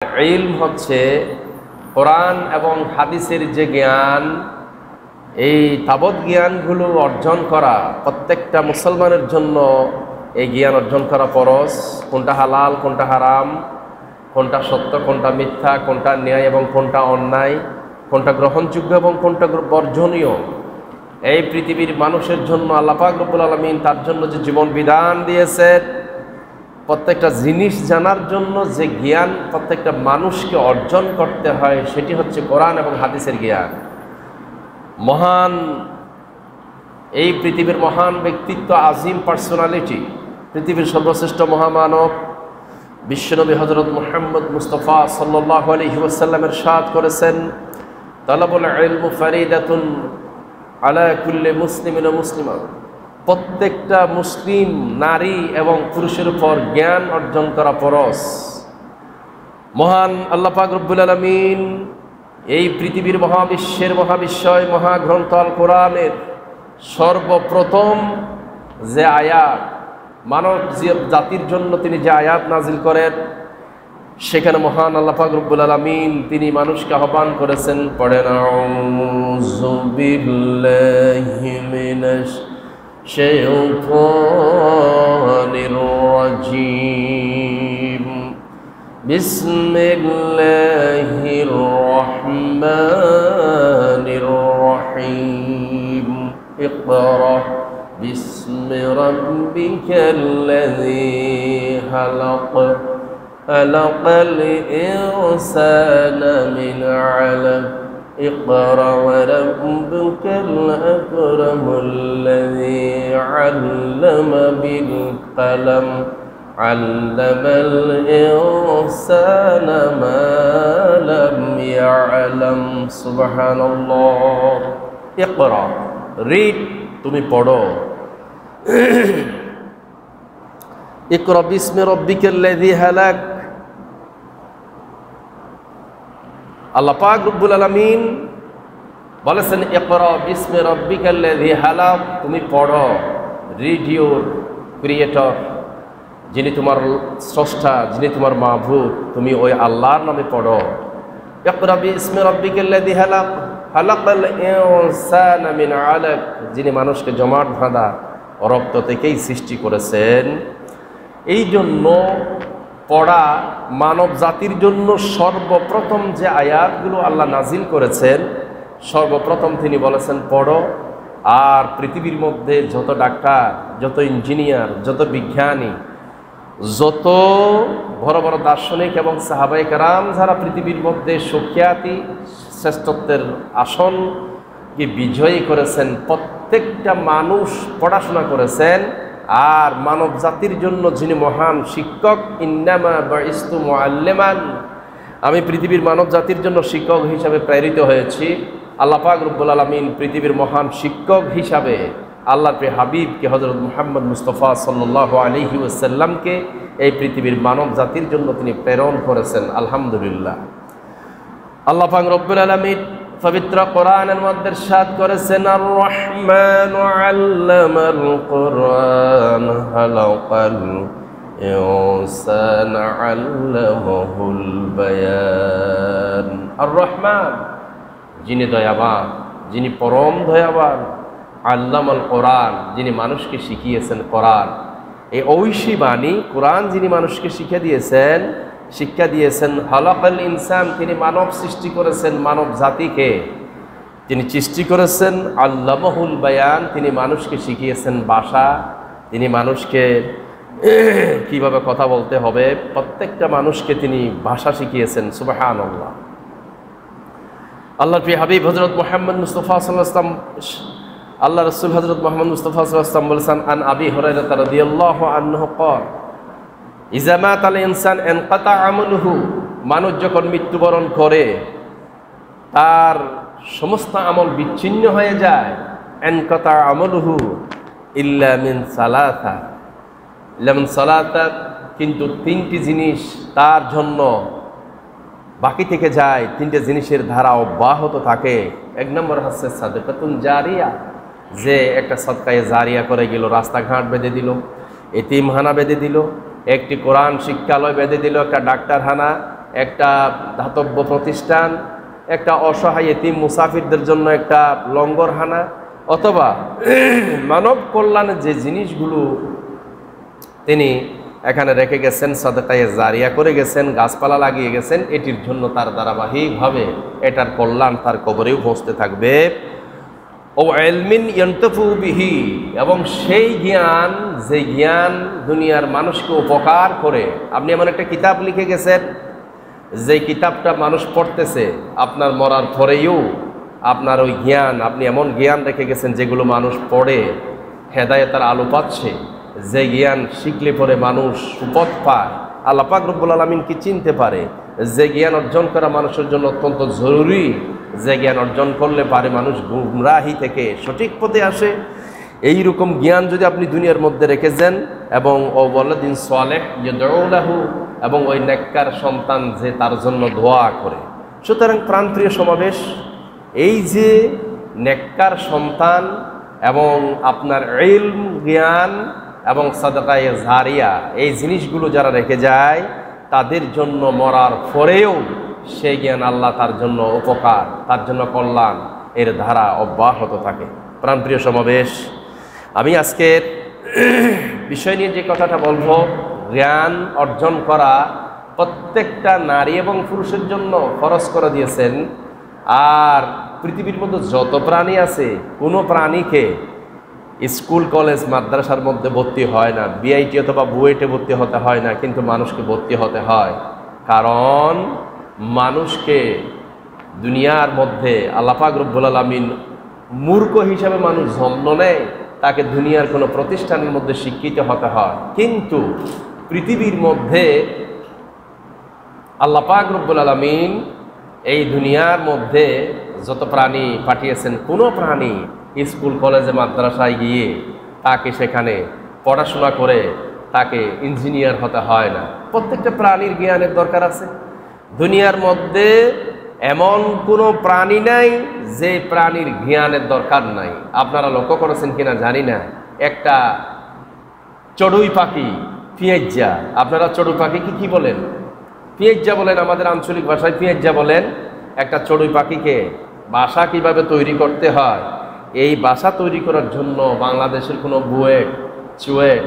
ইলম হচ্ছে কোরআন এবং হাদিসের যে জ্ঞান, এই তাবৎ জ্ঞানগুলো অর্জন করা প্রত্যেকটা মুসলমানের জন্য এই জ্ঞান অর্জন করা ফরজ। কোনটা হালাল, কোনটা হারাম, কোনটা সত্য, কোনটা মিথ্যা, কোনটা ন্যায় এবং কোনটা অন্যায়, কোনটা গ্রহণযোগ্য এবং কোনটা বর্জনীয়, এই পৃথিবীর মানুষের জন্য আল্লাহ পাক রব্বুল আলামিন তার জন্য যে জীবন বিধান দিয়েছেন, প্রত্যেকটা জিনিস জানার জন্য যে জ্ঞান প্রত্যেকটা মানুষকে অর্জন করতে হয়, সেটি হচ্ছে কোরআন এবং হাদিসের জ্ঞান। মহান এই পৃথিবীর মহান ব্যক্তিত্ব, আজিম পার্সোনালিটি, পৃথিবীর সর্বশ্রেষ্ঠ মহামানব বিশ্বনবী হযরত মুহাম্মদ মুস্তাফা সাল্লাল্লাহু আলাইহি ওয়াসাল্লাম ইরশাদ করেছেন, তালাবুল ইলম ফারিদাতুন আলা কুল্লি মুসলিমিন ওয়া মুসলিমা। প্রত্যেকটা মুসলিম নারী এবং পুরুষের উপর জ্ঞান অর্জন করা ফরজ। মহান আল্লাহ পাক রব্বুল আলামিন এই পৃথিবীর মহাবিশ্বের মহাবিশ্বয় মহাগ্রন্থ আল কোরআনের সর্বপ্রথম যে আয়াত, মানব জাতির জন্য তিনি যে আয়াত নাজিল করেন, সেখানে মহান আল্লাহ পাক রব্বুল আলামিন তিনি মানুষকে আহ্বান করেছেন, পড়েন আউযু বিল্লাহি মিনাশ শাইতানির রাজীম, বিসমিল্লাহির রহমানির রহিম, ইকরা বিসমি রাব্বিকাল্লাযী খালাক, খালাকাল ইনসানা মিন আলাক, اقرأ وربك الأكرم الذي علم بالقلم علم الإنسان ما لم يعلم سبحان الله اقرأ read তুমি পড়ো اقرأ باسم ربك الذي خلق আল্লাহ পাক রব্বুল আলামিন বলেছেন, ইকরা বিসমি রাব্বিকাল্লাযী খালাক, তুমি পড়ো, রিড ইউর ক্রিয়েটর, যিনি তোমার স্রষ্টা, যিনি তোমার মাবুদ, তুমি ওই আল্লাহর নামে পড়ো। ইকরা বিসমি রাব্বিকাল্লাযী খালাক, খালাকাল ইনসানা মিন আলাক, যিনি মানুষকে জমাট বাঁধা রক্ত থেকেই সৃষ্টি করেছেন। এই জন্য পড়া মানব জাতির জন্য সর্বপ্রথম যে আয়াতগুলো আল্লাহ নাজিল করেছেন, সর্বপ্রথম তিনি বলেছেন পড়ো। আর পৃথিবীর মধ্যে যত ডাক্তার, যত ইঞ্জিনিয়ার, যত বিজ্ঞানী, যত বড় বড় দার্শনিক এবং সাহাবায়ে কেরাম যারা পৃথিবীর মধ্যে সুখ্যাতি শ্রেষ্ঠত্বের আসনকে বিজয়ী করেছেন, প্রত্যেকটা মানুষ পড়াশোনা করেছেন। আর মানব জাতির জন্য যিনি মহান শিক্ষক, ইন্নামা বুইসতু মুআল্লিমান, আমি পৃথিবীর মানব জাতির জন্য শিক্ষক হিসাবে প্রেরিত হয়েছি। আল্লাহ পাক রব্বুল আলামিন পৃথিবীর মহান শিক্ষক হিসাবে আল্লাহর প্রিয় হাবিবকে হযরত মুহাম্মদ মুস্তাফা সাল্লাল্লাহু আলাইহি ওয়াসাল্লামকে এই পৃথিবীর মানব জাতির জন্য তিনি প্রেরণ করেছেন। আলহামদুলিল্লাহ। আল্লাহ পাক রব্বুল আলামিন পবিত্র কোরআনের মধ্যে ইরশাদ করেছেন, আর রহমানু আল্লামাল কোরআন খালাকাল ইনসানা আল্লামাহুল বায়ান। আর রহমান, যিনি দয়াবান, যিনি পরম দয়াবান, আল্লামাল কোরআন, যিনি মানুষকে শিখিয়েছেন কোরআন। এই ঐশী বাণী কোরআন যিনি মানুষকে শিক্ষা দিয়েছেন, খালাকাল ইনসান, তিনি মানব সৃষ্টি করেছেন, মানব জাতিকে তিনি সৃষ্টি করেছেন। আল্লামাহুল বায়ান, তিনি মানুষকে শিখিয়েছেন ভাষা, তিনি মানুষকে কিভাবে কথা বলতে হবে, প্রত্যেকটা মানুষকে তিনি ভাষা শিখিয়েছেন। সুবহানাল্লাহ। আল্লাহর প্রিয় হাবিব হযরত মুহাম্মদ মুস্তাফা সাল্লাল্লাহু আলাইহি ওয়াসাল্লাম, আল্লাহ রাসূল হযরত মুহাম্মদ মুস্তাফা সাল্লাল্লাহু আলাইহি ওয়াসাল্লাম বলেছেন, আন আবি হুরায়রা রাদিয়াল্লাহু আনহু ক্বাল, ইযা মাতাল ইনসান ইনকাতা আমালুহু, মানুষ যখন মৃত্যুবরণ করে তার সমস্ত আমল বিচ্ছিন্ন হয়ে যায়। ইনকাতা আমালুহু ইল্লা মিন সালাসা, কিন্তু তিনটি জিনিস তার জন্য বাকি থেকে যায়, তিনটে জিনিসের ধারা অব্যাহত থাকে। এক নম্বর হচ্ছে সাদাকাতুন জারিয়া, যে একটা সদকায়ে জারিয়া করে গেল, রাস্তাঘাট বেঁধে দিল, এতিমখানা বেঁধে দিল, একটি কোরআন শিক্ষালয় বেঁধে দিল, একটা ডাক্তারখানা, একটা ধাতব্য প্রতিষ্ঠান, একটা অসহায় এতিম মুসাফিরদের জন্য একটা লঙ্গরখানা, অথবা মানব কল্যাণের যে জিনিসগুলো তিনি এখানে রেখে গেছেন, সাদকায়ে জারিয়া করে গেছেন, গাছপালা লাগিয়ে গেছেন, এটির জন্য তার ধারাবাহিকভাবে এটার কল্যাণ তার কবরেও পৌঁছতে থাকবে। ও ইলমিন ইয়ানতাফু বিহি, এবং সেই জ্ঞান, যে জ্ঞান দুনিয়ার মানুষকে উপকার করে। আপনি এমন একটা কিতাব লিখে গেছেন, যে কিতাবটা মানুষ পড়তেছে, আপনার মরার পরেও আপনার ওই জ্ঞান, আপনি এমন জ্ঞান রেখে গেছেন যেগুলো মানুষ পড়ে হেদায়েতের আলো পাচ্ছে, যে জ্ঞান শিখলে পরে মানুষ সুপথ পায়, আল্লাহ পাক রব্বুল আলামিনকে চিনতে পারে, যে জ্ঞান অর্জন করা মানুষের জন্য অত্যন্ত জরুরি, যে জ্ঞান অর্জন করলে পারে মানুষ গুমরাহি থেকে সঠিক পথে আসে। এই রকম জ্ঞান যদি আপনি দুনিয়ার মধ্যে রেখেছেন, এবং ও ওয়ালাদিন সালেহ ইয়াদউ লাহু, এবং ওই নেককার সন্তান যে তার জন্য দোয়া করে। সুতরাং প্রাণপ্রিয় সমাবেশ, এই যে নেককার সন্তান এবং আপনার ইলম, জ্ঞান এবং সাদকায়ে জারিয়া, এই জিনিসগুলো যারা রেখে যায়, তাদের জন্য মরার পরেও সেই জ্ঞান আল্লাহ তার জন্য উপকার, তার জন্য কল্যাণ, এর ধারা অব্যাহত থাকে। প্রাণপ্রিয় সমাবেশ, আমি আজকের বিষয় নিয়ে যে কথাটা বলবো, জ্ঞান অর্জন করা প্রত্যেকটা নারী এবং পুরুষের জন্য ফরজ করে দিয়েছেন। আর পৃথিবীর মধ্যে যত প্রাণী আছে, কোনো প্রাণীকে স্কুল, কলেজ, মাদ্রাসার মধ্যে ভর্তি হয় না, বিআইটি অথবা বুয়েটে ভর্তি হতে হয় না, কিন্তু মানুষকে ভর্তি হতে হয়। কারণ মানুষকে দুনিয়ার মধ্যে আল্লাহ পাক রব্বুল আলামিন মূর্খ হিসাবে মানুষ জন্ম নেয়, তাকে দুনিয়ার কোনো প্রতিষ্ঠানের মধ্যে শিক্ষিত হতে হয়। কিন্তু পৃথিবীর মধ্যে আল্লাহ পাক রব্বুল আলামিন এই দুনিয়ার মধ্যে যত প্রাণী পাঠিয়েছেন, কোনো প্রাণী স্কুল, কলেজে, মাদ্রাসায় গিয়ে তাকে সেখানে পড়াশোনা করে তাকে ইঞ্জিনিয়ার হতে হয় না। প্রত্যেকটা প্রাণীর জ্ঞানের দরকার আছে। দুনিয়ার মধ্যে এমন কোনো প্রাণী নাই যে প্রাণীর জ্ঞানের দরকার নাই। আপনারা লক্ষ্য করেছেন কিনা জানি না, একটা চড়ুই পাখি, পিঁয়াজ্জা, আপনারা চড়ুই পাখিকে কি বলেন? পিঁয়াজ্জা বলেন, আমাদের আঞ্চলিক ভাষায় পিঁয়াজ্জা বলেন। একটা চড়ুই পাখিকে বাসা কিভাবে তৈরি করতে হয়, এই বাসা তৈরি করার জন্য বাংলাদেশের কোনো বুয়েট, চুয়েট,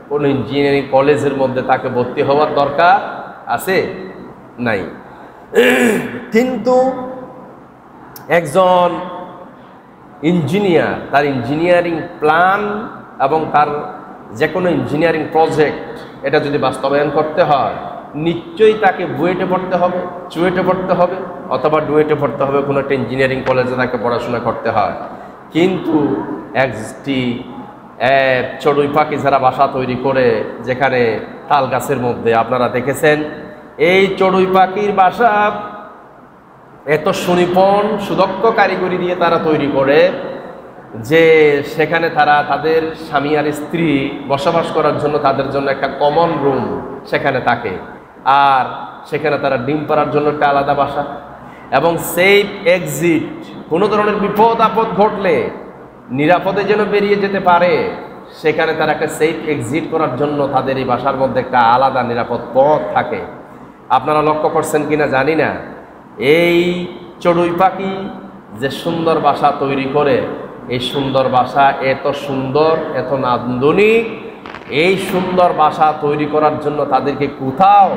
কোনো ইঞ্জিনিয়ারিং কলেজের মধ্যে তাকে ভর্তি হওয়ার দরকার আছে? নাই। কিন্তু একজন ইঞ্জিনিয়ার তার ইঞ্জিনিয়ারিং প্ল্যান এবং তার যে কোনো ইঞ্জিনিয়ারিং প্রজেক্ট, এটা যদি বাস্তবায়ন করতে হয়, নিশ্চয়ই তাকে বুয়েটে পড়তে হবে, চুয়েটে পড়তে হবে, অথবা ডুয়েটে পড়তে হবে, কোনো একটা ইঞ্জিনিয়ারিং কলেজে তাকে পড়াশোনা করতে হয়। কিন্তু একটি চড়ুই পাখি যারা বাসা তৈরি করে, যেখানে তাল গাছের মধ্যে, আপনারা দেখেছেন এই চড়ুই পাখির বাসা এত সুনিপুণ, সুদক্ষ কারিগরি দিয়ে তারা তৈরি করে যে সেখানে তারা তাদের স্বামী আর স্ত্রী বসবাস করার জন্য তাদের জন্য একটা কমন রুম সেখানে থাকে, আর সেখানে তারা ডিম পাড়ার জন্য একটা আলাদা বাসা, এবং সেফ এক্সিট, কোনো ধরনের বিপদ আপদ ঘটলে নিরাপদে যেন বেরিয়ে যেতে পারে, সেখানে তারা একটা সেফ এক্সিট করার জন্য তাদের এই বাসার মধ্যে একটা আলাদা নিরাপদ পথ থাকে। আপনারা লক্ষ্য করছেন কিনা জানি না, এই চড়ুই পাখি যে সুন্দর বাসা তৈরি করে, এই সুন্দর বাসা এত সুন্দর, এত নান্দনিক, এই সুন্দর বাসা তৈরি করার জন্য তাদেরকে কোথাও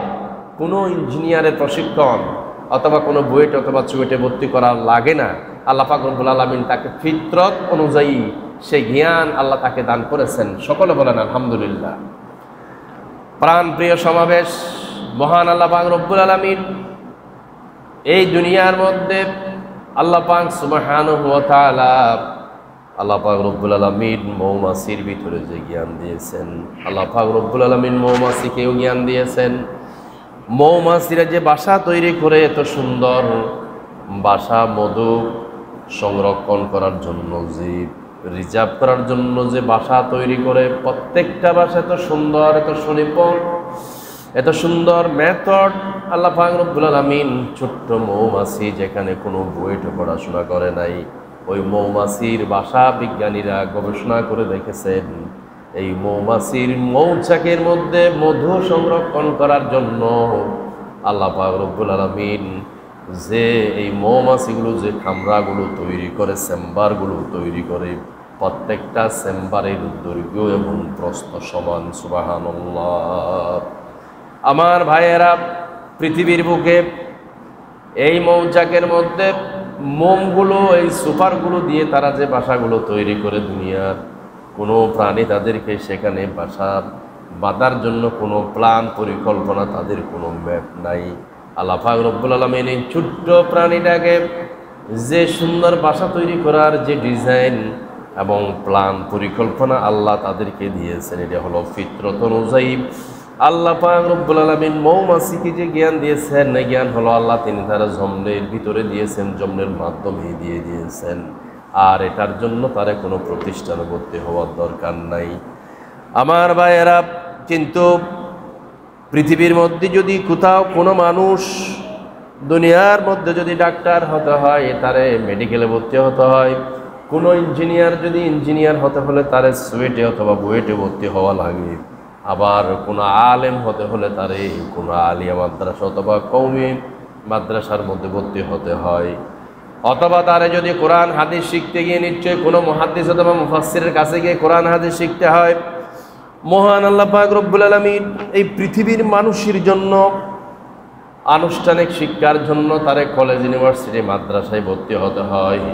কোনো ইঞ্জিনিয়ারের প্রশিক্ষণ অথবা কোনো বুয়েট অথবা চুয়েটে ভর্তি করা লাগে না। আল্লাহ পাক রব্বুল আলামিন তাকে ফিতরত অনুযায়ী সেই জ্ঞান আল্লাহ তাকে দান করেছেন। সকলে বলেন আলহামদুলিল্লাহ। প্রাণপ্রিয় সমাবেশ, মহান আল্লাহ পাক রব্বুল আলামিন এই দুনিয়ার মধ্যে আল্লাহ পাক সুবহানাহু ওয়া তাআলা, আল্লাহ পাক রব্বুল আলামিন মৌমাছির ভিতরে যে জ্ঞান দিয়েছেন, আল্লাহ পাক রব্বুল আলামিন মৌমাছিকেও জ্ঞান দিয়েছেন। মৌমাছিরা যে বাসা তৈরি করে, এত সুন্দর বাসা, মধু সংরক্ষণ করার জন্য, যে রিজার্ভ করার জন্য যে বাসা তৈরি করে, প্রত্যেকটা বাসা এত সুন্দর, এত সুনিপুণ, এত সুন্দর মেথড। আল্লাহ পাক রব্বুল আলামিন ছোট্ট মৌমাছি, যেখানে কোনো বইতে পড়াশোনা করে নাই, ওই মৌমাছির বাসা বিজ্ঞানীরা গবেষণা করে দেখেছেন, এই মৌমাছির মৌচাকের মধ্যে মধু সংরক্ষণ করার জন্য আল্লাহ পাক রব্বুল আলামিন যে এই মৌমাছিগুলো যে কামরাগুলো তৈরি করে, চেম্বারগুলো তৈরি করে, প্রত্যেকটা চেম্বারের দৈর্ঘ্য এবং প্রস্থ সমান। সুবহানাল্লাহ। আমার ভাইয়েরা, পৃথিবীর বুকে এই মৌচাকের মধ্যে মোমগুলো, এই সুপারগুলো দিয়ে তারা যে বাসাগুলো তৈরি করে, দুনিয়ার কোনো প্রাণী তাদেরকে সেখানে বাসা বাঁধার জন্য কোনো প্ল্যান পরিকল্পনা, তাদের কোনো ম্যাপ নাই। আল্লাহ পাক রব্বুল আলামিন এই ছোট্ট প্রাণীটাকে যে সুন্দর বাসা তৈরি করার যে ডিজাইন এবং প্ল্যান পরিকল্পনা আল্লাহ তাদেরকে দিয়েছেন, এটা হলো ফিতরত অনুযায়ী। আল্লাহ পাক রব্বুল আলামিন মৌমাছিকে যে জ্ঞান দিয়েছেন, এই জ্ঞান হলো আল্লাহ তিনি তারা জমনের ভিতরে দিয়েছেন, জমনের মাধ্যমে দিয়ে দিয়েছেন। আর এটার জন্য তারা কোনো প্রতিষ্ঠানে ভর্তি হওয়ার দরকার নাই। আমার ভাইয়েরা, কিন্তু পৃথিবীর মধ্যে যদি কোথাও কোনো মানুষ, দুনিয়ার মধ্যে যদি ডাক্তার হতে হয় তারে মেডিকেলে ভর্তি হতে হয়, কোনো ইঞ্জিনিয়ার যদি ইঞ্জিনিয়ার হতে হলে তারে সুয়েটে অথবা বুয়েটে ভর্তি হওয়া লাগে, আবার কোনো আলেম হতে হলে তারে কোনো আলিয়া মাদ্রাসা অথবা কওমি মাদ্রাসার মধ্যে ভর্তি হতে হয়, অথবা তারে যদি কোরআন হাদিস শিখতে গিয়ে নিশ্চয়ই কোনো মুহাদ্দিস অথবা মুফাসসিরের কাছে গিয়ে কোরআন হাদিস শিখতে হয়। মহান আল্লাহ পাক রব্বুল আলামিন এই পৃথিবীর মানুষের জন্য আনুষ্ঠানিক শিক্ষার জন্য তারে কলেজ, ইউনিভার্সিটি, মাদ্রাসায় ভর্তি হতে হয়।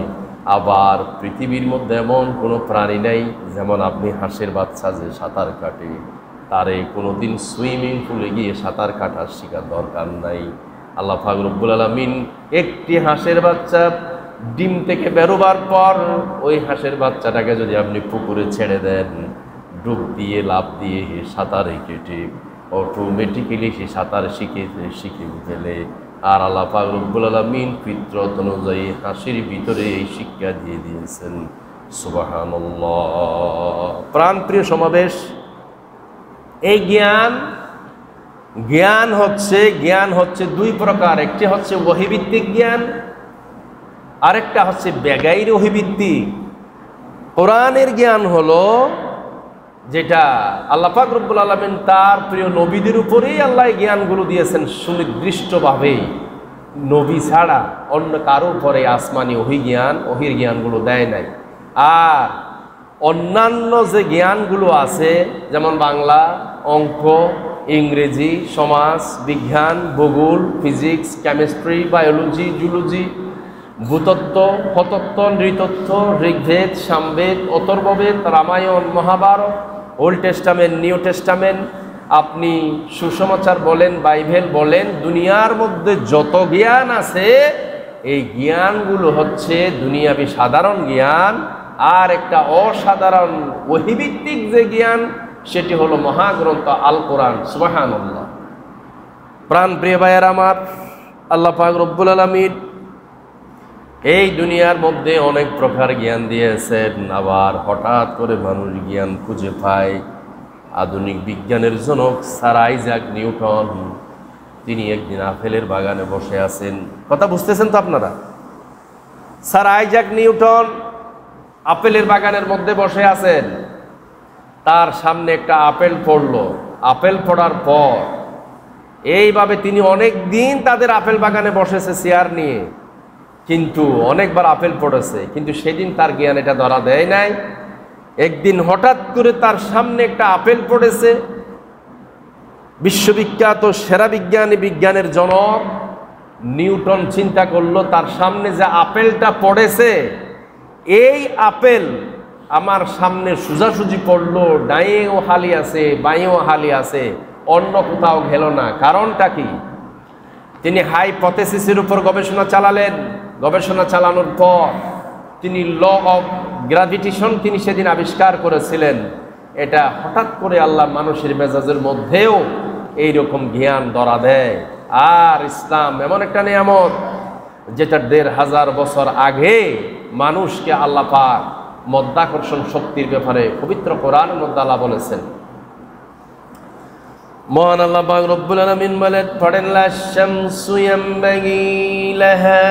আবার পৃথিবীর মধ্যে এমন কোনো প্রাণী নেই, যেমন আপনি হাঁসের বাচ্চা যে সাঁতার কাটে, তারে কোনোদিন সুইমিং পুলে গিয়ে সাঁতার কাটার শেখার দরকার নাই। আল্লাহ পাক রব্বুল আলামিন একটি হাঁসের বাচ্চা ডিম থেকে বেরোবার পর ওই হাঁসের বাচ্চাটাকে যদি আপনি পুকুরে ছেড়ে দেন, ডুব দিয়ে লাফ দিয়ে সাঁতারে কেটে অটোমেটিক্যালি সে সাঁতার শিখে ফেলে। আর আল্লাহ পাক রব্বুল আলামিন ফিতরত অনুযায়ী হাসির ভিতরে এই শিক্ষা দিয়ে দিয়েছেন। সুবহানাল্লাহ। প্রাণপ্রিয় সমাবেশ, এই জ্ঞান হচ্ছে দুই প্রকার। একটি হচ্ছে ওহীভিত্তিক জ্ঞান, আরেকটা হচ্ছে বেগাইর ওহীভিত্তিক। কোরআনের জ্ঞান হলো যেটা আল্লাহ পাক রব্বুল আলামিন তার প্রিয় নবীদের উপরেই আল্লাহ জ্ঞানগুলো দিয়েছেন সুনির্দিষ্টভাবে, নবী ছাড়া অন্য কারো উপরে আসমানি ওহির জ্ঞানগুলো দেয় নাই। আর অন্যান্য যে জ্ঞানগুলো আছে, যেমন বাংলা, অঙ্ক, ইংরেজি, সমাজ বিজ্ঞান, ভূগোল, ফিজিক্স, কেমিস্ট্রি, বায়োলজি, জুলজি, ভূতত্ত্ব, ফতত্ত্ব, নৃতত্ত্ব, Rigveda, Samaveda, Atharvaveda, Ramayana, Mahabharata, Old Testament, New Testament, আপনি সুসমাচার বলেন, বাইবেল বলেন, দুনিয়ার মধ্যে যত জ্ঞান আছে এই জ্ঞানগুলো হচ্ছে দুনিয়াবি সাধারণ জ্ঞান। আর একটা অসাধারণ ওহীভিত্তিক যে জ্ঞান, সেটি হলো মহাগ্রন্থ আল কোরআন। সুবহানাল্লাহ। প্রাণ প্রিয় ভাইয়ের আমার, আল্লাহ পাক রব্বুল আলামিন এই দুনিয়ার মধ্যে অনেক প্রকার জ্ঞান দিয়েছেন। আবার হঠাৎ করে মানুষ জ্ঞান খুঁজে পায়। আধুনিক বিজ্ঞানের জনক স্যার আইজাক নিউটন, তিনি একদিন আপেলের বাগানে বসে আছেন। কথা বুঝতেছেন তো আপনারা? স্যার আইজাক নিউটন আপেলের বাগানের মধ্যে বসে আছেন, তার সামনে একটা আপেল পড়লো। আপেল পড়ার পর এইভাবে তিনি অনেক দিন তাদের আপেল বাগানে বসেছে চেয়ার নিয়ে, কিন্তু অনেকবার আপেল পড়েছে, কিন্তু সেদিন তার জ্ঞান এটা ধরা দেয় নাই। একদিন হঠাৎ করে তার সামনে একটা আপেল পড়েছে। বিশ্ববিখ্যাত সেরা বিজ্ঞানের জনক নিউটন চিন্তা করলো, তার সামনে যে আপেলটা পড়েছে, এই আপেল আমার সামনে সোজাসুজি পড়লো, ডাইয়েও হালি আছে, বাঁয়েও হালি আছে, অন্য কোথাও গেল না। কারণটা কি? তিনি হাইপোথেসিসের উপর গবেষণা চালালেন। গবেষণা চালানোর পর তিনি ল অফ গ্র্যাভিটেশন তিনি সেদিন আবিষ্কার করেছিলেন। এটা হঠাৎ করে আল্লাহ মানুষের মেজাজের মধ্যেও এইরকম জ্ঞান ধরা দেয়। আর ইসলাম এমন একটা নিয়ামত যেটা ১৫০০ বছর আগে মানুষকে আল্লাহ পাক মধ্যাকর্ষণ শক্তির ব্যাপারে পবিত্র কোরআনের মধ্যে আল্লাহ বলেছেন। মহান আল্লাহ পাক রব্বুল আলামিন বলেন, পড়েন, লা শামসু ইয়ামবাগি লাহা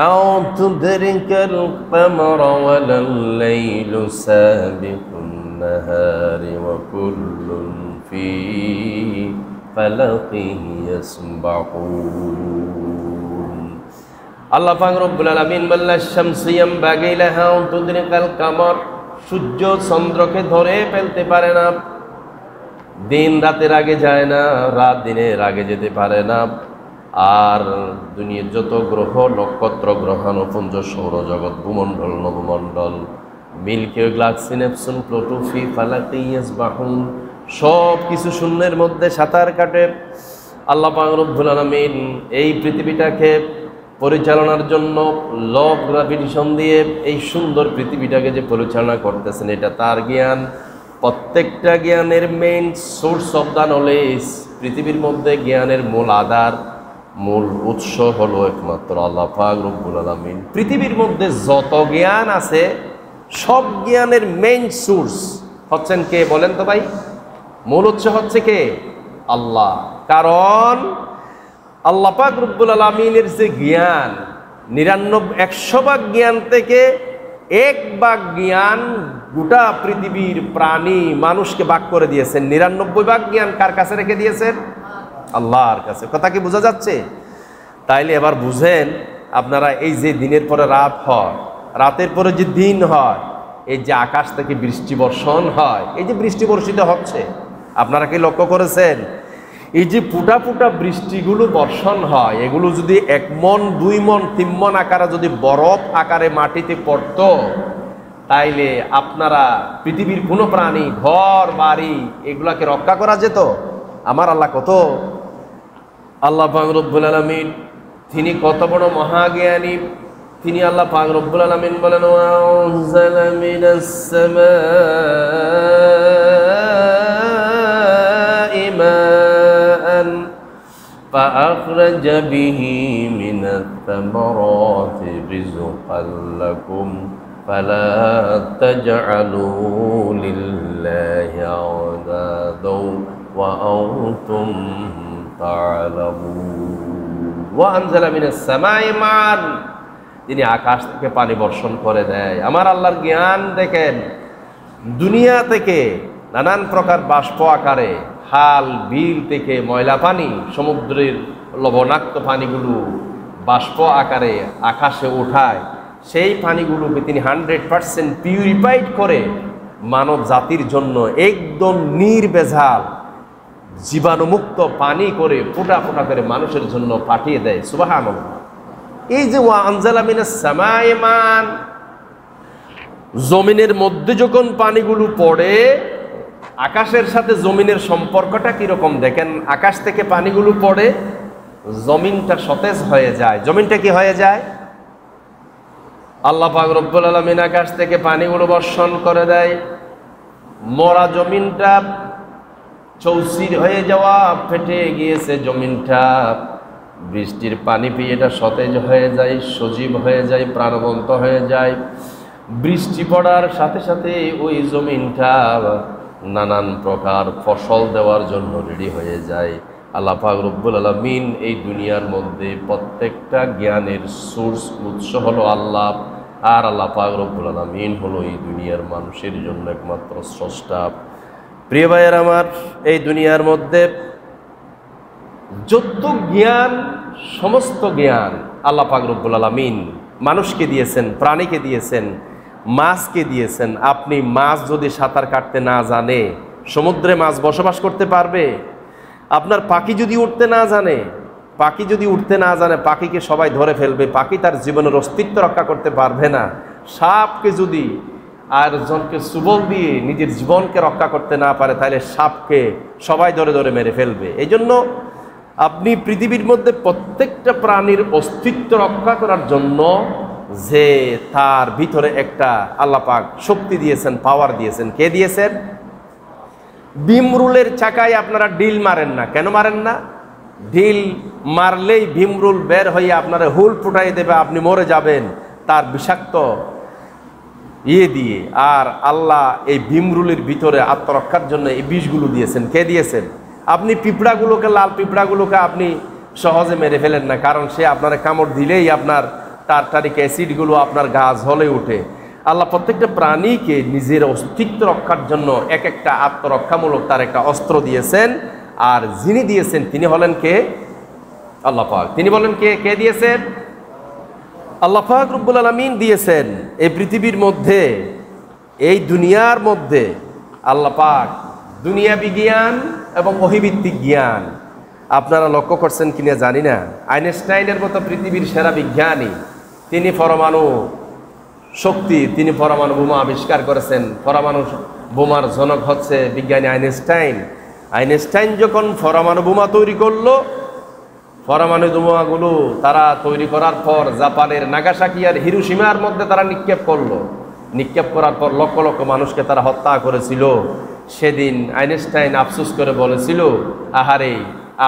আও তুদরিকাল কমারা ওয়ালাল লাইলু সাবিকুন নাহারি ওয়া কুল্লুন ফি فلقه يسبحون আল্লাহ পাক রব্বুল আলামিন বললেন শামসু ইয়ামবাগি লাহা আন তুদরিকাল কামার, সূর্য চন্দ্রকে ধরে ফেলতে পারে না, দিন রাতের আগে যায় না, রাত দিনের আগে যেতে পারে না। আর দুনিয়ার যত গ্রহ নক্ষত্র গ্রহাণুপুঞ্জ সৌরজগৎ ভূমণ্ডল নবমণ্ডল milky way galaxy Neptune Pluto ফি ফালাকি ইয়াসবাহুন সব কিছু শূন্যের মধ্যে সাঁতার কাটে। আল্লাহ পাক রব্বুল আলামিন এই পৃথিবীটাকে পরিচালনার জন্য ল অফ গ্র্যাভিটেশন দিয়ে এই সুন্দর পৃথিবীটাকে যে পরিচালনা করতেছেন, এটা তার জ্ঞান। প্রত্যেকটা জ্ঞানের main source of the knowledge, পৃথিবীর মধ্যে জ্ঞানের মূল আধার, মূল উৎস হলো একমাত্র আল্লাহ পাক রব্বুল আলামিন। পৃথিবীর মধ্যে যত জ্ঞান আছে সব জ্ঞানের মেইন সোর্স হচ্ছেন কে বলেন তো ভাই? মূল উৎস হচ্ছে কে? আল্লাহ। কারণ আল্লাহ পাক রব্বুল আলামিনের যে জ্ঞান 100 ভাগ জ্ঞান থেকে 1 ভাগ জ্ঞান গোটা পৃথিবীর প্রাণী মানুষকে ভাগ করে দিয়েছেন। 99 ভাগ জ্ঞান কার কাছে রেখে দিয়েছেন? আল্লাহর কাছে। কথা কি বোঝা যাচ্ছে? তাইলে এবার বুঝেন আপনারা, এই যে দিনের পরে রাত হয়, রাতের পরে যে দিন হয়, এই যে আকাশ থেকে বৃষ্টি বর্ষণ হয়, এই যে বৃষ্টি বর্ষিত হচ্ছে, আপনারা কি লক্ষ্য করেছেন? এই যে ফুটা ফুটা বৃষ্টিগুলো বর্ষণ হয়, এগুলো যদি 1 মণ 2 মণ 3 মণ আকারে যদি বরফ আকারে মাটিতে পড়তো, তাইলে আপনারা পৃথিবীর কোনো প্রাণী ঘর বাড়ি এগুলাকে রক্ষা করা যেত? আমার আল্লাহ কত, আল্লাহ পাক রব্বুল আলামিন তিনি কত বড় মহাজ্ঞানী। তিনি আল্লাহ পাক রব্বুল আলামিন বলেন ওয়ানজালা মিনাস সামাই মাআন ফাআখরাজা বিহি মিনাত তামারাতি রিজকাল লাকুম ফালা তাজআলু লিল্লাহি আওদাদাও ওয়া আনতুম তা'লামুন। ওয়া আনজালা মিনাস সামাই মাআন, তিনি আকাশ থেকে পানি বর্ষণ করে দেয়। আমার আল্লাহর জ্ঞান দেখেন, দুনিয়া থেকে নানান প্রকার বাষ্প আকারে, খাল বিল থেকে ময়লা পানি, সমুদ্রের লবণাক্ত পানিগুলো বাষ্প আকারে আকাশে ওঠায়। সেই পানিগুলোকে তিনি 100% পিউরিফাইড করে মানব জাতির জন্য একদম নির্ভেজাল জীবাণুমুক্ত পানি করে ফোঁটা ফোঁটা করে মানুষের জন্য পাঠিয়ে দেয়। সুবহানাল্লাহ। এই যে ওয়া আনজালা মিনাস সামাই মান, জমিনের মধ্যে যখন পানিগুলো পড়ে, আকাশের সাথে জমিনের সম্পর্কটা কিরকম দেখেন। আকাশ থেকে পানিগুলো পড়ে, জমিনটা সতেজ হয়ে যায়। জমিনটা কি হয়ে যায়? আল্লাহ পাক রব্বুল আলামিন আকাশ থেকে পানিগুলো বর্ষণ করে দেয়। মরা জমিনটা চৌচির হয়ে যাওয়া, ফেটে গিয়েছে জমিনটা, বৃষ্টির পানি পেয়ে এটা সতেজ হয়ে যায়, সজীব হয়ে যায়, প্রাণবন্ত হয়ে যায়। বৃষ্টি পড়ার সাথে সাথে ওই জমিনটা নানান প্রকার ফসল দেওয়ার জন্য রেডি হয়ে যায়। আল্লাহ পাক রব্বুল আলামিন এই দুনিয়ার মধ্যে প্রত্যেকটা জ্ঞানের সোর্স, উৎস হলো আল্লাহ। আর আল্লাহ পাক রব্বুল আলামিন হলো এই দুনিয়ার মানুষের জন্য একমাত্র স্রষ্টা। প্রিয় ভাইয়ের আমার, এই দুনিয়ার মধ্যে যত জ্ঞান, সমস্ত জ্ঞান আল্লাহ পাক রব্বুল আলামিন মানুষকে দিয়েছেন, প্রাণীকে দিয়েছেন, মাছকে দিয়েছেন। আপনি মাছ যদি সাঁতার কাটতে না জানে, সমুদ্রে মাছ বসবাস করতে পারবে? আপনার পাখি যদি উঠতে না জানে, পাখিকে সবাই ধরে ফেলবে, পাখি তার জীবনের অস্তিত্ব রক্ষা করতে পারবে না। সাপকে যদি আর জনকে সুবল দিয়ে নিজের জীবনকে রক্ষা করতে না পারে, তাহলে সাপকে সবাই ধরে ধরে মেরে ফেলবে। এই জন্য আপনি পৃথিবীর মধ্যে প্রত্যেকটা প্রাণীর অস্তিত্ব রক্ষা করার জন্য যে তার ভিতরে একটা আল্লাহ পাক শক্তি দিয়েছেন, পাওয়ার দিয়েছেন। কে দিয়েছেন? ভীমরুলের চাকায় আপনারা ডিল মারেন না। কেন মারেন না? ডিল মারলেই ভীমরুল বের হয়ে আপনারা হুল ফুটাই দেবে, আপনি মরে যাবেন তার বিষাক্ত দিয়ে। আর আল্লাহ এই ভীমরুলের ভিতরে আত্মরক্ষার জন্য এই বিষগুলো দিয়েছেন। কে দিয়েছেন? আপনি পিঁপড়াগুলোকে, লাল পিঁপড়াগুলোকে আপনি সহজে মেরে ফেলেন না, কারণ সে আপনার কামড় দিলেই আপনার টার্টারিক অ্যাসিডগুলো আপনার গা জ্বলে ওঠে। আল্লাহ প্রত্যেকটা প্রাণীকে নিজের অস্তিত্ব রক্ষার জন্য এক একটা আত্মরক্ষামূলক তার একটা অস্ত্র দিয়েছেন। আর যিনি দিয়েছেন তিনি হলেন কে? আল্লাহ পাক। তিনি বলেন কে দিয়েছেন? আল্লাহ পাক রব্বুল আলামিন দিয়েছেন। এই পৃথিবীর মধ্যে, এই দুনিয়ার মধ্যে আল্লাহ পাক দুনিয়া বিজ্ঞান এবং ওহীভিত্তিক জ্ঞান, আপনারা লক্ষ্য করছেন কিনা জানি না, আইনস্টাইনের মতো পৃথিবীর সেরা বিজ্ঞানী, তিনি পরমাণু শক্তি, তিনি পরমাণু বোমা আবিষ্কার করেছেন। পরমাণু বোমার জনক হচ্ছে বিজ্ঞানী আইনস্টাইন। আইনস্টাইন যখন পরমাণু বোমা তৈরি করলো, পরমাণু বোমাগুলো তারা তৈরি করার পর জাপানের নাগাসাকি আর হিরোশিমার মধ্যে তারা নিক্ষেপ করলো। নিক্ষেপ করার পর লক্ষ লক্ষ মানুষকে তারা হত্যা করেছিল। সেদিন আইনস্টাইন আফসোস করে বলেছিল, আহারে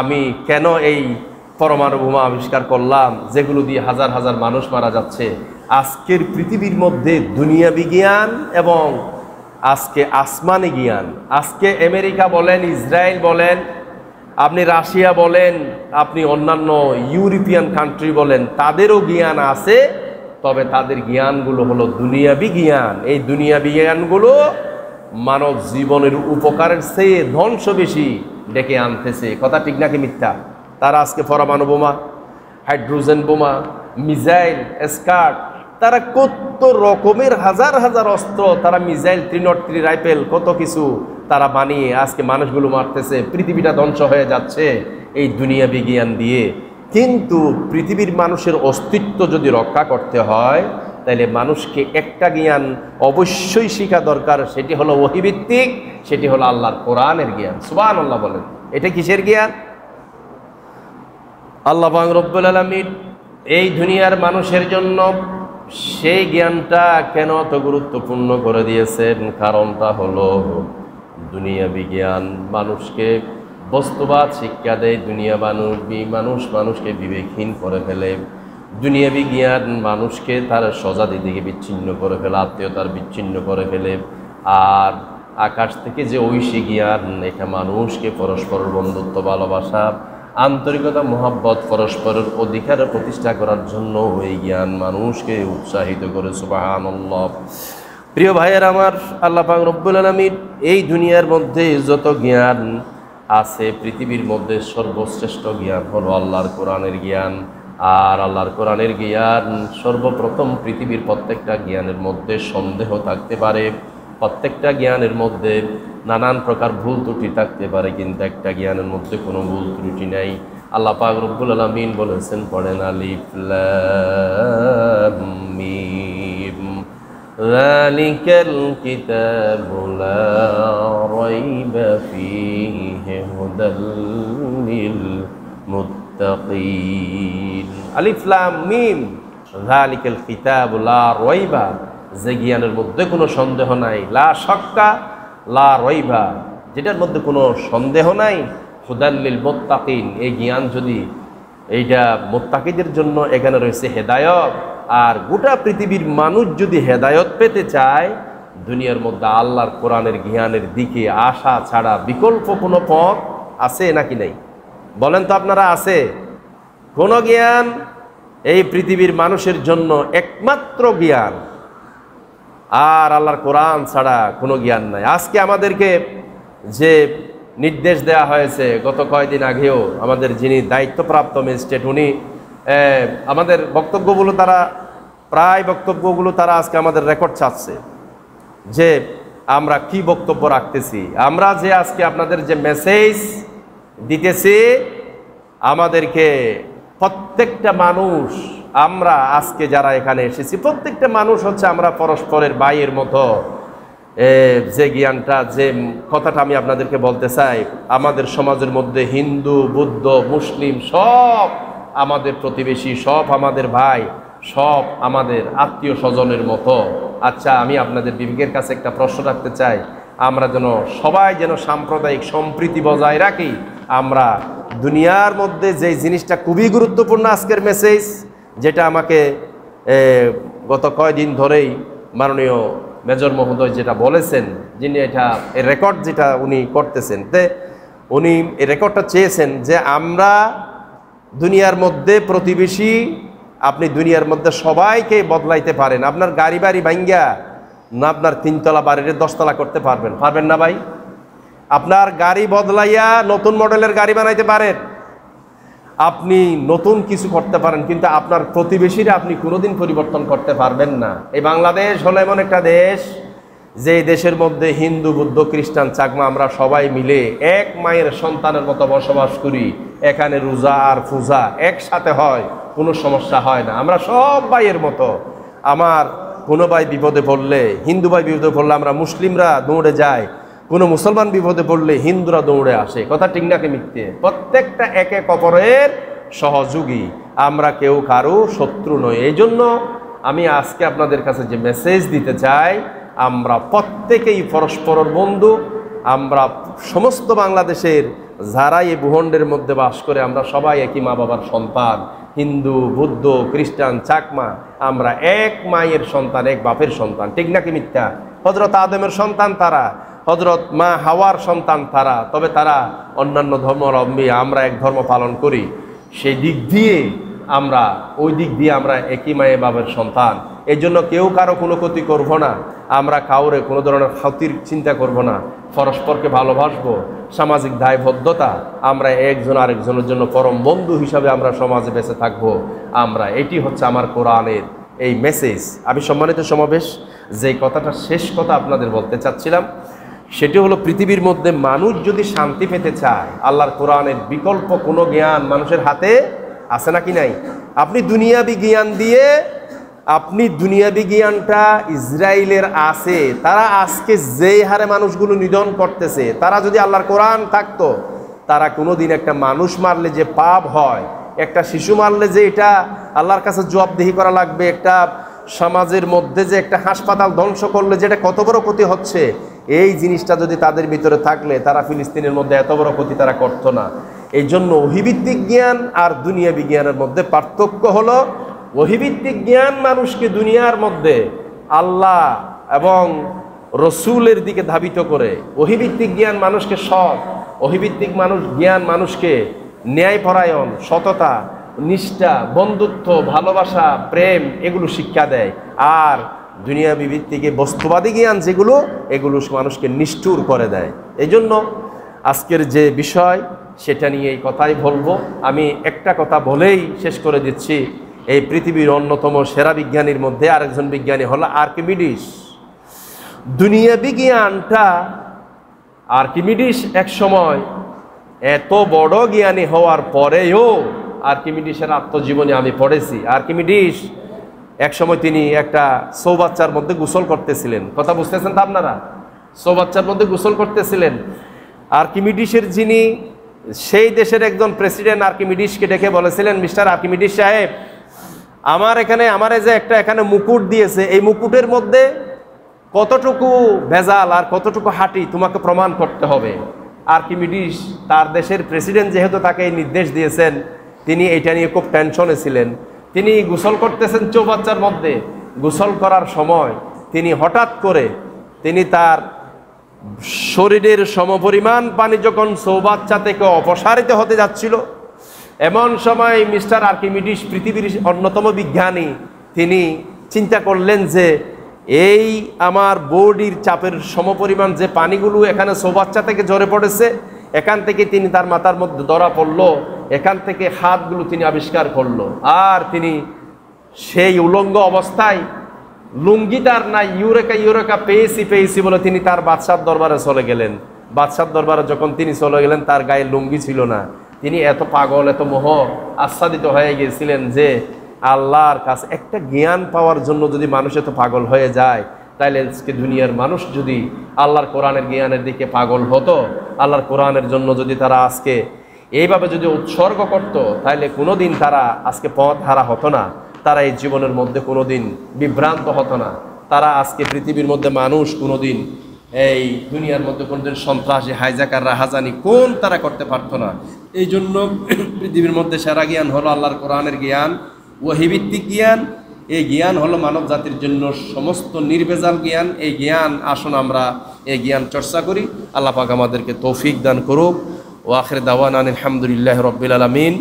আমি কেন এই পরমাণু বোমা আবিষ্কার করলাম যেগুলো দিয়ে হাজার হাজার মানুষ মারা যাচ্ছে। আজকের পৃথিবীর মধ্যে দুনিয়া বিজ্ঞান এবং আজকে আসমানি জ্ঞান, আজকে আমেরিকা বলেন, ইসরায়েল বলেন, আপনি রাশিয়া বলেন, আপনি অন্যান্য ইউরোপিয়ান কান্ট্রি বলেন, তাদেরও জ্ঞান আছে, তবে তাদের জ্ঞানগুলো হলো দুনিয়াবি জ্ঞান। এই দুনিয়াবি জ্ঞানগুলো মানব জীবনের উপকারের চেয়ে ধ্বংস বেশি ডেকে আনতেছে। কথা ঠিক নাকি মিথ্যা? তারা আজকে পরমাণু বোমা, হাইড্রোজেন বোমা, মিসাইল, স্কার্ট, তারা কত রকমের হাজার হাজার অস্ত্র, তারা মিসাইল, 303 রাইফেল, কত কিছু তারা বানিয়ে আজকে মানুষগুলো মারতেছে। পৃথিবীটা ধ্বংস হয়ে যাচ্ছে এই দুনিয়া বিজ্ঞান দিয়ে। কিন্তু পৃথিবীর মানুষের অস্তিত্ব যদি রক্ষা করতে হয়, তাহলে মানুষকে একটা জ্ঞান অবশ্যই শেখা দরকার, সেটি হলো ওহীভিত্তিক, সেটি হলো আল্লাহর কোরআনের জ্ঞান। সুবহানাল্লাহ বলেন। এটা কিসের জ্ঞান? আল্লাহ পাক রব্বুল আলামিন এই দুনিয়ার মানুষের জন্য সেই জ্ঞানটা কেন এত গুরুত্বপূর্ণ করে দিয়েছেন? কারণটা হলো দুনিয়া বিজ্ঞান মানুষকে বস্তুবাদ শিক্ষা দেয়, দুনিয়া মানুষকে বিবেকহীন করে ফেলে, দুনিয়া বিজ্ঞান মানুষকে তার স্বজাতি থেকে বিচ্ছিন্ন করে ফেলে, আত্মীয়তার বিচ্ছিন্ন করে ফেলে। আর আকাশ থেকে যে ঐশী জ্ঞান, এটা মানুষকে পরস্পরের বন্ধুত্ব, ভালোবাসা, আন্তরিকতা, মোহাব্বত, পরস্পরের অধিকার প্রতিষ্ঠা করার জন্য এই জ্ঞান মানুষকে উৎসাহিত করে। সুবহানাল্লাহ। প্রিয় ভাইয়ের আমার, আল্লাহ পাক রব্বুল আলামিন এই দুনিয়ার মধ্যে যত জ্ঞান আছে, পৃথিবীর মধ্যে সর্বশ্রেষ্ঠ জ্ঞান হলো আল্লাহর কোরআনের জ্ঞান। আর আল্লাহর কোরআনের জ্ঞান সর্বপ্রথম। পৃথিবীর প্রত্যেকটা জ্ঞানের মধ্যে সন্দেহ থাকতে পারে, প্রত্যেকটা জ্ঞানের মধ্যে নানান প্রকার ভুল ত্রুটি থাকতে পারে, কিন্তু একটা জ্ঞানের মধ্যে কোনো ভুল ত্রুটি নাই। আল্লাহ পাক রব্বুল আলামিন বলেছেন, পড়েন আলিফ লাম মিম যালিকাল কিতাবু লা রাইবা ফীহি হুদাল লিল মুত্তাকিন। আলিফ লাম মিম যালিকাল কিতাবু লা রাইবা, যে জ্ঞানের মধ্যে কোনো সন্দেহ নাই, লা শাক্কা লা রাইবা, যেটার মধ্যে কোনো সন্দেহ নাই, হুদাল লিল মুত্তাকিন, এই জ্ঞান যদি এইটা মুত্তাকিদের জন্য এখানে রয়েছে হেদায়ত। আর গোটা পৃথিবীর মানুষ যদি হেদায়ত পেতে চায়, দুনিয়ার মধ্যে আল্লাহর কোরআনের জ্ঞানের দিকে আসা ছাড়া বিকল্প কোনো পথ আছে নাকি নাই? বলেন তো আপনারা, আছে কোনো জ্ঞান? এই পৃথিবীর মানুষের জন্য একমাত্র জ্ঞান, আর আল্লাহর কোরআন ছাড়া কোনো জ্ঞান নাই। আজকে আমাদেরকে যে নির্দেশ দেয়া হয়েছে, গত কয়েকদিন আগেও আমাদের যিনি দায়িত্বপ্রাপ্ত ম্যাজিস্ট্রেট, উনি আমাদের বক্তব্যগুলো, তারা আজকে আমাদের রেকর্ড চাচ্ছে যে আমরা কি বক্তব্য রাখতেছি। আমরা যে আজকে আপনাদের যে মেসেজ দিতেছি, আমাদেরকে প্রত্যেকটা মানুষ, আমরা আজকে যারা এখানে এসেছি, প্রত্যেকটা মানুষ হচ্ছে আমরা পরস্পরের ভাইয়ের মতো। যে জ্ঞানটা, যে কথাটা আমি আপনাদেরকে বলতে চাই, আমাদের সমাজের মধ্যে হিন্দু, বৌদ্ধ, মুসলিম সব আমাদের প্রতিবেশী, সব আমাদের ভাই, সব আমাদের আত্মীয় স্বজনের মতো। আচ্ছা, আমি আপনাদের বিবেকের কাছে একটা প্রশ্ন রাখতে চাই, আমরা সবাই যেন সাম্প্রদায়িক সম্প্রীতি বজায় রাখি। আমরা দুনিয়ার মধ্যে যে জিনিসটা খুবই গুরুত্বপূর্ণ, আজকের মেসেজ যেটা আমাকে গত কয়েকদিন ধরেই মাননীয় মেজর মহোদয় যেটা বলেছেন, যিনি এটা এই রেকর্ড যেটা উনি করতেছেন, উনি এই রেকর্ডটা চেয়েছেন যে আমরা দুনিয়ার মধ্যে প্রতিবেশী, আপনি দুনিয়ার মধ্যে সবাইকে বদলাইতে পারেন। আপনার গাড়ি বাড়ি ভাঙ্গা না আপনার 3 তলা বাড়ির 10 তলা করতে পারবেন না ভাই? আপনার গাড়ি বদলাইয়া নতুন মডেলের গাড়ি বানাইতে পারেন, আপনি নতুন কিছু করতে পারেন, কিন্তু আপনার প্রতিবেশীরা আপনি কোনোদিন পরিবর্তন করতে পারবেন না। এই বাংলাদেশ হলো এমন একটা দেশ, যে দেশের মধ্যে হিন্দু, বৌদ্ধ, খ্রিস্টান, চাকমা আমরা সবাই মিলে এক মায়ের সন্তানের মতো বসবাস করি। এখানে রোজা আর পূজা একসাথে হয়, কোনো সমস্যা হয় না। আমরা সব ভাইয়ের মতো। আমার কোনো ভাই বিপদে পড়লে, হিন্দু ভাই বিপদে পড়লে আমরা মুসলিমরা দৌড়ে যাই, কোনো মুসলমান বিপদে পড়লে হিন্দুরা দৌড়ে আসে। কথা ঠিক নাকি মিথ্যে? প্রত্যেকটা এক এক অপরের সহযোগী, আমরা কেউ কারো শত্রু নই। এই জন্য আমি আজকে আপনাদের কাছে যে মেসেজ দিতে চাই, আমরা প্রত্যেকেই পরস্পরের বন্ধু। আমরা সমস্ত বাংলাদেশের যারা এই ভূখণ্ডের মধ্যে বাস করে, আমরা সবাই একই মা বাবার সন্তান। হিন্দু, বৌদ্ধ, খ্রিস্টান, চাকমা, আমরা এক মায়ের সন্তান, এক বাপের সন্তান। ঠিক নাকি মিথ্যা? হযরত আদমের সন্তান তারা, হযরত মা হাওয়ার সন্তান তারা, তবে তারা অন্যান্য ধর্মাবলম্বী, আমরা এক ধর্ম পালন করি। সেই দিক দিয়ে আমরা, ওই দিক দিয়ে আমরা একই মায়ে বাবার সন্তান। এই জন্য কেউ কারো কোনো ক্ষতি করব না, আমরা কাউরে কোনো ধরনের ক্ষতির চিন্তা করব না, পরস্পরকে ভালোবাসবো। সামাজিক দায়বদ্ধতা, আমরা একজন আরেকজনের জন্য পরম বন্ধু হিসাবে আমরা সমাজে বেঁচে থাকবো। আমরা, এটি হচ্ছে আমার কোরআনের এই মেসেজ। আমি সম্মানিত সমাবেশ, যে কথাটা শেষ কথা আপনাদের বলতে চাচ্ছিলাম, সেটি হলো পৃথিবীর মধ্যে মানুষ যদি শান্তি পেতে চায়, আল্লাহর কোরআনের বিকল্প কোনো জ্ঞান মানুষের হাতে আছে নাকি নাই? আপনি দুনিয়াবি জ্ঞান দিয়ে, আপনি দুনিয়াবি জ্ঞানটা ইসরায়েলের আছে, তারা আজকে যেই হারে মানুষগুলো নিধন করতেছে, তারা যদি আল্লাহর কোরআন থাকতো, তারা কোনোদিন একটা মানুষ মারলে যে পাপ হয়, একটা শিশু মারলে যে এটা আল্লাহর কাছে জবাবদিহি করা লাগবে, একটা সমাজের মধ্যে যে একটা হাসপাতাল ধ্বংস করলে যেটা কত বড় ক্ষতি হচ্ছে, এই জিনিসটা যদি তাদের ভিতরে থাকলে, তারা ফিলিস্তিনের মধ্যে এত বড় ক্ষতি তারা করতো না। এই জন্য ওহীভিত্তিক জ্ঞান আর দুনিয়াবি জ্ঞানের মধ্যে পার্থক্য হলো, ওহীভিত্তিক জ্ঞান মানুষকে দুনিয়ার মধ্যে আল্লাহ এবং রসুলের দিকে ধাবিত করে। ওহীভিত্তিক জ্ঞান মানুষকে সৎ, ওহীভিত্তিক জ্ঞান মানুষকে ন্যায়পরায়ণ, সততা, নিষ্ঠা, বন্ধুত্ব, ভালোবাসা, প্রেম, এগুলো শিক্ষা দেয়। আর দুনিয়াবি ভিত্তিকে বস্তুবাদী জ্ঞান যেগুলো, এগুলো মানুষকে নিষ্ঠুর করে দেয়। এই জন্য আজকের যে বিষয়, সেটা নিয়ে এই কথাই বলবো। আমি একটা কথা বলেই শেষ করে দিচ্ছি। এই পৃথিবীর অন্যতম সেরা বিজ্ঞানীর মধ্যে আরেকজন বিজ্ঞানী হলো আর্কিমিডিস। দুনিয়াবি জ্ঞানটা, আর্কিমিডিস এক সময় এত বড় জ্ঞানী হওয়ার পরেও, আর্কিমিডিসের আত্মজীবনী আমি পড়েছি। আর্কিমিডিস এক সময় তিনি একটা চৌবাচ্চার মধ্যে গোসল করতেছিলেন। কথা বুঝতেছেন তো আপনারা? চৌবাচ্চার মধ্যে গোসল করতেছিলেন। আর্কিমিডিসের যিনি সেই দেশের একজন প্রেসিডেন্ট আর্কিমিডিসকে ডেকে বলেছিলেন, মিস্টার আর্কিমিডিস সাহেব, আমার যে একটা এখানে মুকুট দিয়েছে, এই মুকুটের মধ্যে কতটুকু ভেজাল আর কতটুকু হাঁটি তোমাকে প্রমাণ করতে হবে। আর্কিমিডিস, তার দেশের প্রেসিডেন্ট যেহেতু তাকে এই নির্দেশ দিয়েছেন, তিনি এটা নিয়ে খুব টেনশনে ছিলেন। তিনি গোসল করতেছেন চৌবাচ্চার মধ্যে। গোসল করার সময় তিনি হঠাৎ করে তার শরীরের সমপরিমাণ পানি যখন চৌবাচ্চা থেকে অপসারিত হতে যাচ্ছিল, এমন সময় মিস্টার আর্কিমিডিস, পৃথিবীর অন্যতম বিজ্ঞানী, তিনি চিন্তা করলেন যে এই আমার বডির চাপের সমপরিমাণ যে পানিগুলো এখানে চৌবাচ্চা থেকে ঝরে পড়েছে, এখান থেকে তিনি তার মাথার মধ্যে ধরা পড়লো, এখান থেকে হাতগুলো তিনি আবিষ্কার করলো। আর তিনি সেই উলঙ্গ অবস্থায়, লুঙ্গি তার নাই, ইউরেকা পেয়েছি বলে তিনি তার বাদশার দরবারে চলে গেলেন। বাদশার দরবারে যখন তিনি চলে গেলেন, তার গায়ে লুঙ্গি ছিল না। তিনি এত পাগল, এত মোহ আচ্ছাদিত হয়ে গিয়েছিলেন যে আল্লাহর কাছে একটা জ্ঞান পাওয়ার জন্য যদি মানুষ এত পাগল হয়ে যায়, তাইলে আজকে দুনিয়ার মানুষ যদি আল্লাহর কোরআনের জ্ঞানের দিকে পাগল হতো, আল্লাহর কোরআনের জন্য যদি তারা আজকে এইভাবে যদি উৎসর্গ করত, তাহলে কোনোদিন তারা আজকে পথ হারা হতো না, তারা এই জীবনের মধ্যে কোনোদিন বিভ্রান্ত হতো না, তারা আজকে পৃথিবীর মধ্যে মানুষ কোনোদিন এই দুনিয়ার মধ্যে কোনোদিন সন্ত্রাসী, হাইজাকার, রাহাজানি তারা করতে পারতো না। এই জন্য পৃথিবীর মধ্যে সেরা জ্ঞান হলো আল্লাহর কোরআনের জ্ঞান, ওহীভিত্তিক জ্ঞান। এই জ্ঞান হলো মানব জাতির জন্য সমস্ত নির্ভেজাল জ্ঞান। এই জ্ঞান, আসুন আমরা এই জ্ঞান চর্চা করি। আল্লাহ পাক আমাদেরকে তৌফিক দান করুক। ওয়া আখির দাওয়ানা আলহামদুলিল্লাহি রাব্বিল আলামিন।